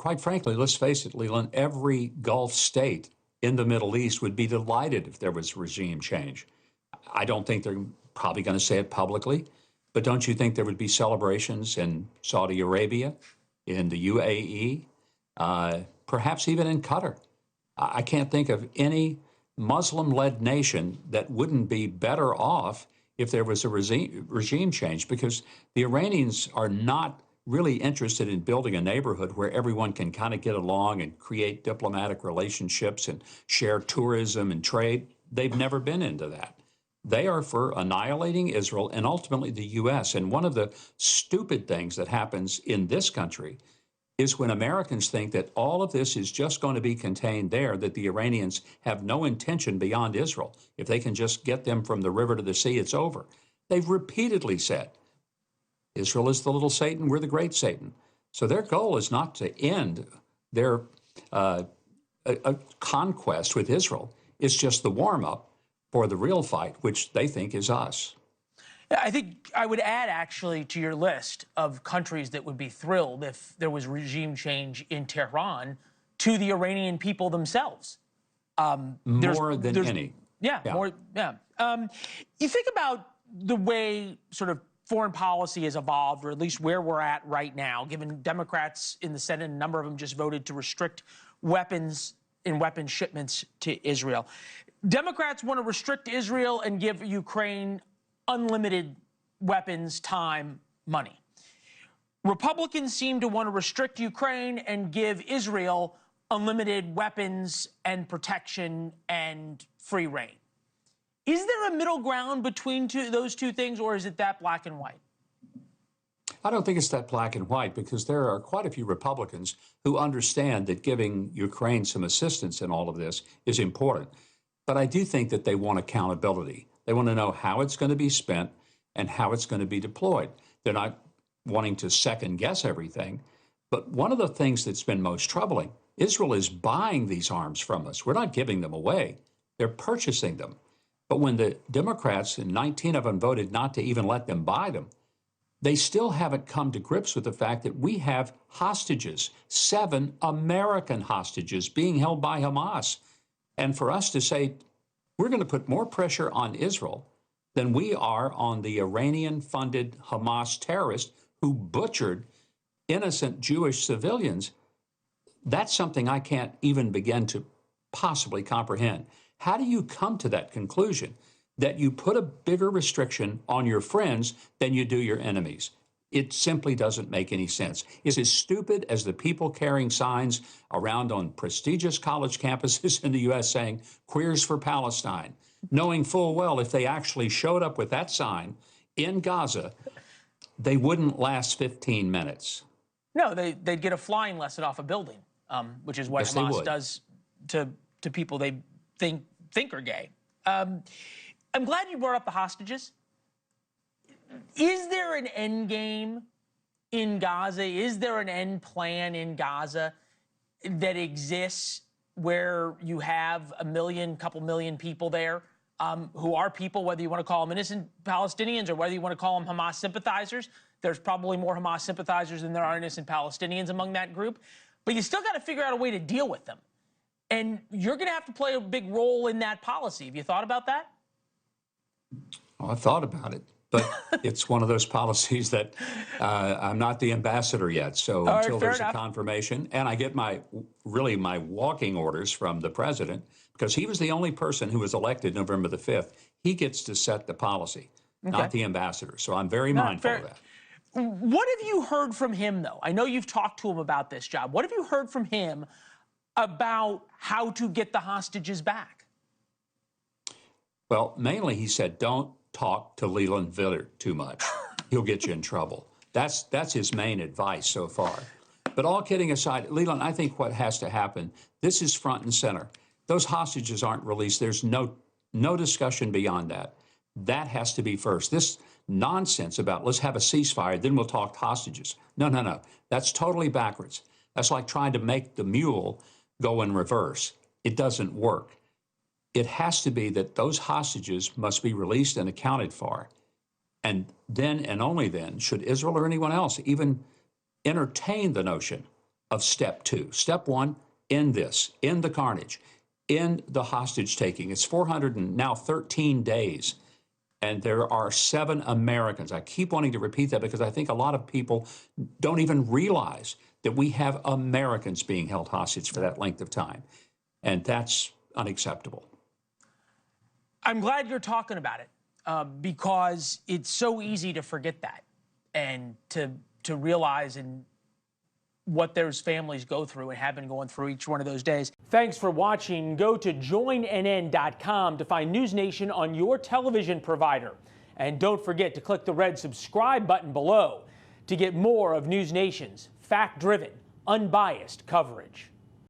quite frankly, let's face it, Leland, every Gulf state in the Middle East would be delighted if there was regime change. I don't think they're probably going to say it publicly, but don't you think there would be celebrations in Saudi Arabia, in the UAE, perhaps even in Qatar? I can't think of any Muslim-led nation that wouldn't be better off if there was a regime change, because the Iranians are not really interested in building a neighborhood where everyone can kind of get along and create diplomatic relationships and share tourism and trade. They've never been into that. They are for annihilating Israel and ultimately the U.S. And one of the stupid things that happens in this country is when Americans think that all of this is just going to be contained there, that the Iranians have no intention beyond Israel. If they can just get them from the river to the sea, it's over. They've repeatedly said, Israel is the little Satan, we're the great Satan. So their goal is not to end their a conquest with Israel. It's just the warm-up for the real fight, which they think is us. I think I would add, actually, to your list of countries that would be thrilled if there was regime change in Tehran, to the Iranian people themselves. More than any. Yeah, more. Yeah. You think about the way sort of foreign policy has evolved, or at least where we're at right now, given Democrats in the Senate, a number of them just voted to restrict weapons and weapon shipments to Israel. Democrats want to restrict Israel and give Ukraine unlimited weapons, time, money. Republicans seem to want to restrict Ukraine and give Israel unlimited weapons and protection and free reign. Is there a middle ground between those two things, or is it that black and white? I don't think it's that black and white, because there are quite a few Republicans who understand that giving Ukraine some assistance in all of this is important. But I do think that they want accountability. They want to know how it's going to be spent and how it's going to be deployed. They're not wanting to second guess everything. But one of the things that's been most troubling, Israel is buying these arms from us. We're not giving them away. They're purchasing them. But when the Democrats, and 19 of them, voted not to even let them buy them, they still haven't come to grips with the fact that we have hostages, 7 American hostages being held by Hamas. And for us to say, we're going to put more pressure on Israel than we are on the Iranian-funded Hamas terrorists who butchered innocent Jewish civilians, that's something I can't even begin to possibly comprehend. How do you come to that conclusion, that you put a bigger restriction on your friends than you do your enemies? It simply doesn't make any sense. It's as stupid as the people carrying signs around on prestigious college campuses in the U.S. saying, "Queers for Palestine," knowing full well if they actually showed up with that sign in Gaza, they wouldn't last 15 minutes. No, they'd get a flying lesson off a building, which is what Yes, Hamas does to people they think are gay. I'm glad you brought up the hostages. Is there an end game in Gaza? Is there an end plan in Gaza that exists where you have couple million people there who are people, whether you want to call them innocent Palestinians or whether you want to call them Hamas sympathizers? There's probably more Hamas sympathizers than there are innocent Palestinians among that group. But you still got to figure out a way to deal with them. And you're going to have to play a big role in that policy. Have you thought about that? Oh, I've thought about it. But it's one of those policies that I'm not the ambassador yet. So until there's a confirmation, and I get my walking orders from the president, because he was the only person who was elected November the 5th. He gets to set the policy, not the ambassador. So I'm very mindful of that. What have you heard from him, though? I know you've talked to him about this job. What have you heard from him about how to get the hostages back? Well, mainly he said, don't talk to Leland Vittert too much. He'll get you in trouble. That's his main advice so far. But all kidding aside, Leland, I think what has to happen, this is front and center. Those hostages aren't released. There's no discussion beyond that. That has to be first. This nonsense about let's have a ceasefire, then we'll talk hostages. No. That's totally backwards. That's like trying to make the mule go in reverse. It doesn't work. It has to be that those hostages must be released and accounted for. And then and only then should Israel or anyone else even entertain the notion of step two. Step one, end this, end the carnage, end the hostage taking. It's 413 days. And there are 7 Americans. I keep wanting to repeat that because I think a lot of people don't even realize that we have Americans being held hostage for that length of time. And that's unacceptable. I'm glad you're talking about it because it's so easy to forget that and to realize what those families go through and have been going through each one of those days. Thanks for watching. Go to joinnn.com to find NewsNation on your television provider. And don't forget to click the red subscribe button below to get more of NewsNation's fact-driven, unbiased coverage.